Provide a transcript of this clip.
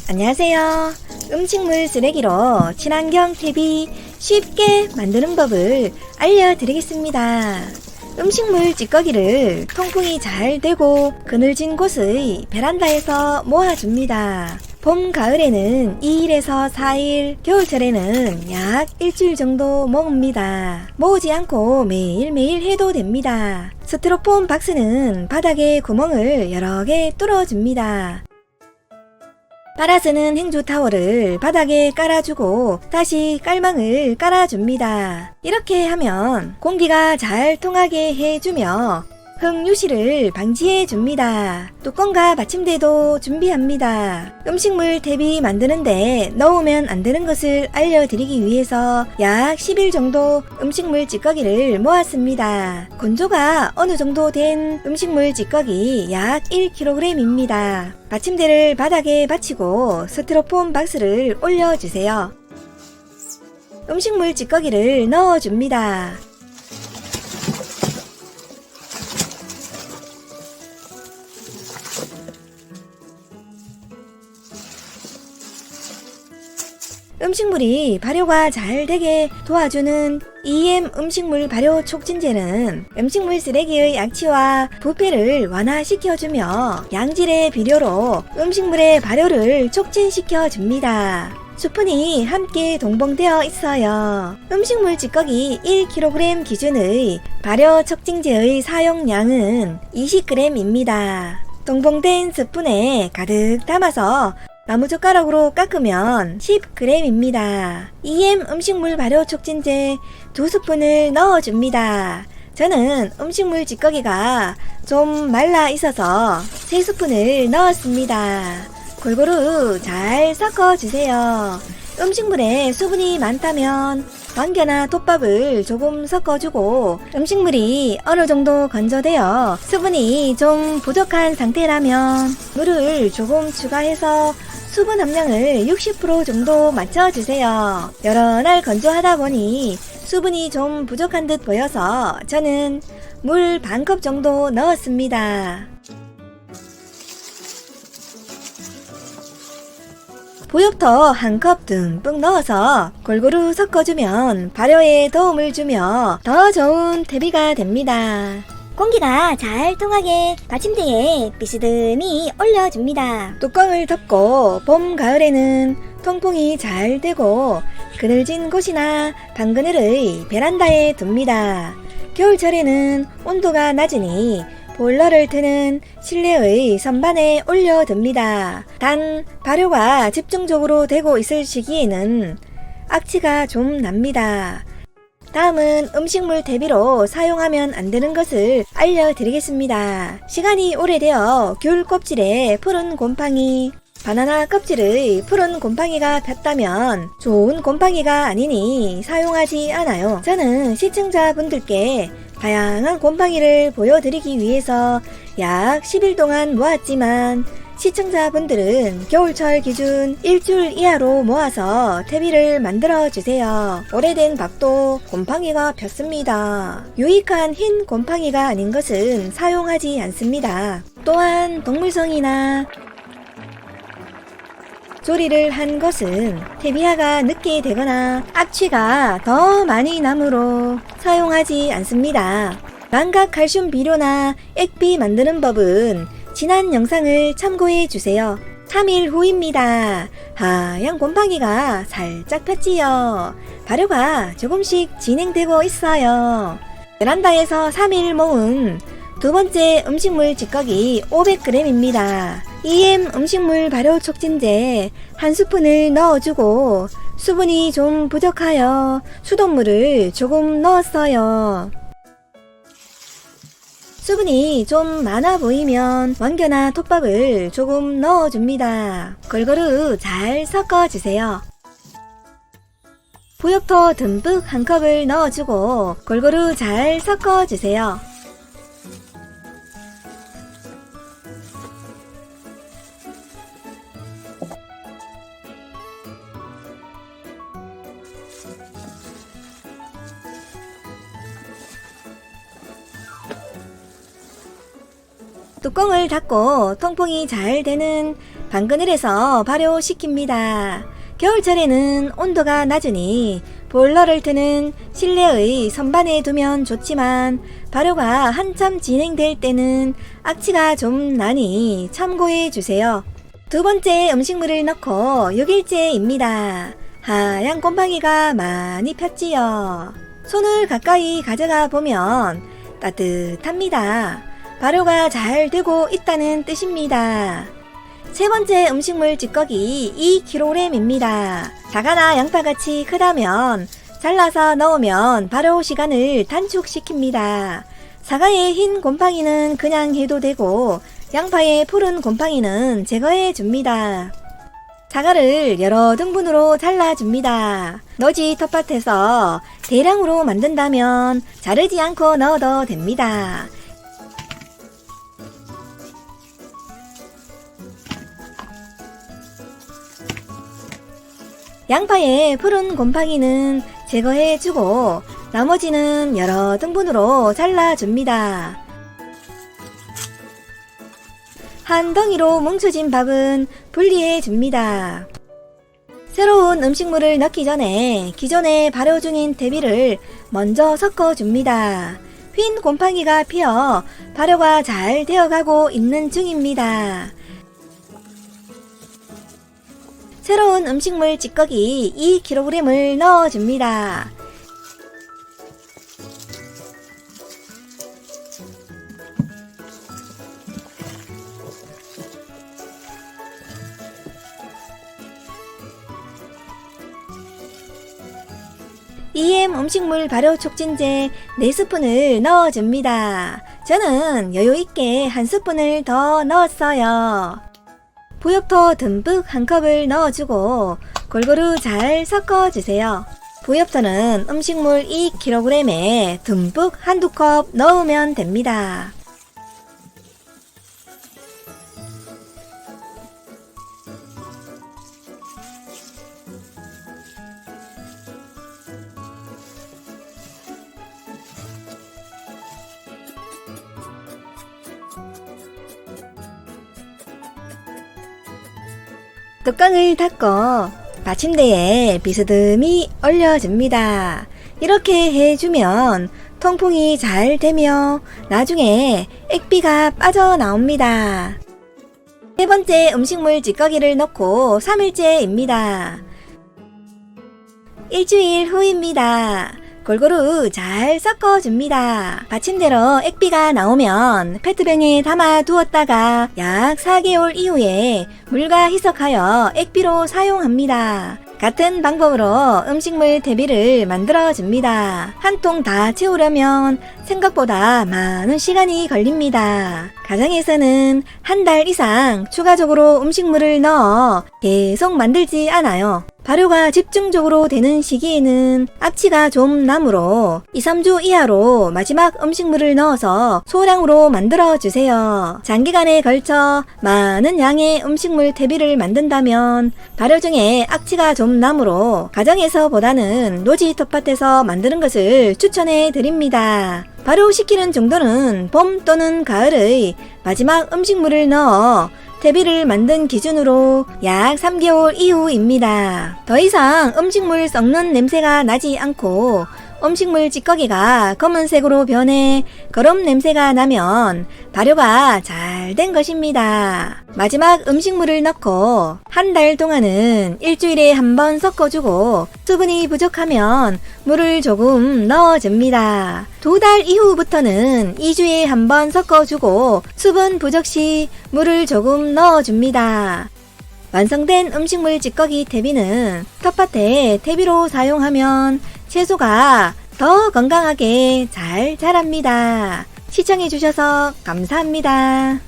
안녕하세요. 음식물 쓰레기로 친환경 퇴비 쉽게 만드는 법을 알려드리겠습니다. 음식물 찌꺼기를 통풍이 잘 되고 그늘진 곳의 베란다에서 모아줍니다. 봄, 가을에는 2일에서 4일, 겨울철에는 약 일주일 정도 모읍니다. 모으지 않고 매일매일 해도 됩니다. 스티로폼 박스는 바닥에 구멍을 여러 개 뚫어줍니다. 빨아 쓰는 행주 타월을 바닥에 깔아주고 다시 깔망을 깔아줍니다. 이렇게 하면 공기가 잘 통하게 해주며 흙유실을 방지해줍니다. 뚜껑과 받침대도 준비합니다. 음식물 퇴비 만드는데 넣으면 안 되는 것을 알려드리기 위해서 약 10일 정도 음식물 찌꺼기를 모았습니다. 건조가 어느 정도 된 음식물 찌꺼기 약 1kg입니다. 받침대를 바닥에 받치고 스티로폼 박스를 올려주세요. 음식물 찌꺼기를 넣어줍니다. 음식물이 발효가 잘 되게 도와주는 EM 음식물 발효 촉진제는 음식물 쓰레기의 양치와 부패를 완화시켜주며 양질의 비료로 음식물의 발효를 촉진시켜줍니다. 수분이 함께 동봉되어 있어요. 음식물 찌꺼기 1kg 기준의 발효 촉진제의 사용량은 20g입니다. 동봉된 스푼에 가득 담아서 나무젓가락으로 깎으면 10g입니다. EM 음식물 발효 촉진제 2스푼을 넣어줍니다. 저는 음식물 찌꺼기가 좀 말라 있어서 3스푼을 넣었습니다. 골고루 잘 섞어주세요. 음식물에 수분이 많다면 왕겨나 톱밥을 조금 섞어주고 음식물이 어느 정도 건조되어 수분이 좀 부족한 상태라면 물을 조금 추가해서 수분 함량을 60% 정도 맞춰주세요. 여러 날 건조하다 보니 수분이 좀 부족한 듯 보여서 저는 물 반컵 정도 넣었습니다. 보엽토 1컵 듬뿍 넣어서 골고루 섞어주면 발효에 도움을 주며 더 좋은 퇴비가 됩니다. 공기가 잘 통하게 받침대에 비스듬히 올려줍니다. 뚜껑을 덮고 봄, 가을에는 통풍이 잘 되고 그늘진 곳이나 방그늘의 베란다에 둡니다. 겨울철에는 온도가 낮으니 보일러를 트는 실내의 선반에 올려둡니다. 단 발효가 집중적으로 되고 있을 시기에는 악취가 좀 납니다. 다음은 음식물 퇴비로 사용하면 안 되는 것을 알려드리겠습니다. 시간이 오래되어 귤 껍질에 푸른 곰팡이, 바나나 껍질의 푸른 곰팡이가 폈다면 좋은 곰팡이가 아니니 사용하지 않아요. 저는 시청자분들께 다양한 곰팡이를 보여드리기 위해서 약 10일 동안 모았지만 시청자분들은 겨울철 기준 일주일 이하로 모아서 퇴비를 만들어 주세요. 오래된 밥도 곰팡이가 폈습니다. 유익한 흰 곰팡이가 아닌 것은 사용하지 않습니다. 또한 동물성이나 조리를 한 것은 퇴비화가 늦게 되거나 악취가 더 많이 나므로 사용하지 않습니다. 망각 칼슘 비료나 액비 만드는 법은 지난 영상을 참고해 주세요. 3일 후입니다. 하얀 곰팡이가 살짝 폈지요. 발효가 조금씩 진행되고 있어요. 베란다에서 3일 모은 두 번째 음식물 찌꺼기 500g입니다. EM 음식물 발효 촉진제 1스푼을 넣어주고 수분이 좀 부족하여 수돗물을 조금 넣었어요. 수분이 좀 많아 보이면 왕겨나 톱밥을 조금 넣어줍니다. 골고루 잘 섞어주세요. 보엽토 듬뿍 1컵을 넣어주고 골고루 잘 섞어주세요. 뚜껑을 닫고 통풍이 잘 되는 방그늘에서 발효시킵니다. 겨울철에는 온도가 낮으니 보일러를 트는 실내의 선반에 두면 좋지만 발효가 한참 진행될 때는 악취가 좀 나니 참고해 주세요. 두 번째 음식물을 넣고 6일째입니다. 하얀 곰팡이가 많이 폈지요. 손을 가까이 가져가 보면 따뜻합니다. 발효가 잘 되고 있다는 뜻입니다. 세 번째 음식물 찌꺼기 2kg입니다. 사과나 양파같이 크다면 잘라서 넣으면 발효 시간을 단축시킵니다. 사과의 흰 곰팡이는 그냥 해도 되고 양파의 푸른 곰팡이는 제거해 줍니다. 사과를 여러 등분으로 잘라줍니다. 노지 텃밭에서 대량으로 만든다면 자르지 않고 넣어도 됩니다. 양파의 푸른 곰팡이는 제거해주고 나머지는 여러 등분으로 잘라줍니다. 한 덩이로 뭉쳐진 밥은 분리해줍니다. 새로운 음식물을 넣기 전에 기존에 발효 중인 대비를 먼저 섞어줍니다. 흰 곰팡이가 피어 발효가 잘 되어가고 있는 중입니다. 새로운 음식물 찌꺼기 2kg을 넣어줍니다. EM 음식물 발효 촉진제 4스푼을 넣어줍니다. 저는 여유있게 1스푼을 더 넣었어요. 부엽토 듬뿍 1컵을 넣어주고 골고루 잘 섞어주세요. 부엽토는 음식물 2kg에 듬뿍 1~2컵 넣으면 됩니다. 뚜껑을 닫고 받침대에 비스듬히 올려줍니다. 이렇게 해주면 통풍이 잘 되며 나중에 액비가 빠져나옵니다. 세 번째 음식물 찌꺼기를 넣고 3일째입니다. 일주일 후입니다. 골고루 잘 섞어줍니다. 받침대로 액비가 나오면 페트병에 담아 두었다가 약 4개월 이후에 물과 희석하여 액비로 사용합니다. 같은 방법으로 음식물 대비를 만들어줍니다. 한 통 다 채우려면 생각보다 많은 시간이 걸립니다. 가정에서는 한 달 이상 추가적으로 음식물을 넣어 계속 만들지 않아요. 발효가 집중적으로 되는 시기에는 악취가 좀 나므로 2~3주 이하로 마지막 음식물을 넣어서 소량으로 만들어주세요. 장기간에 걸쳐 많은 양의 음식물 대비를 만든다면 발효 중에 악취가 좀 나므로 가정에서보다는 노지 텃밭에서 만드는 것을 추천해 드립니다. 발효시키는 정도는 봄 또는 가을의 마지막 음식물을 넣어 대비를 만든 기준으로 약 3개월 이후입니다. 더 이상 음식물 썩는 냄새가 나지 않고 음식물 찌꺼기가 검은색으로 변해 거름 냄새가 나면 발효가 잘 된 것입니다. 마지막 음식물을 넣고 한 달 동안은 일주일에 한 번 섞어주고 수분이 부족하면 물을 조금 넣어줍니다. 2달 이후부터는 2주에 한 번 섞어주고 수분 부족 시 물을 조금 넣어줍니다. 완성된 음식물 찌꺼기 대비는 텃밭에 대비로 사용하면 채소가 더 건강하게 잘 자랍니다. 시청해주셔서 감사합니다.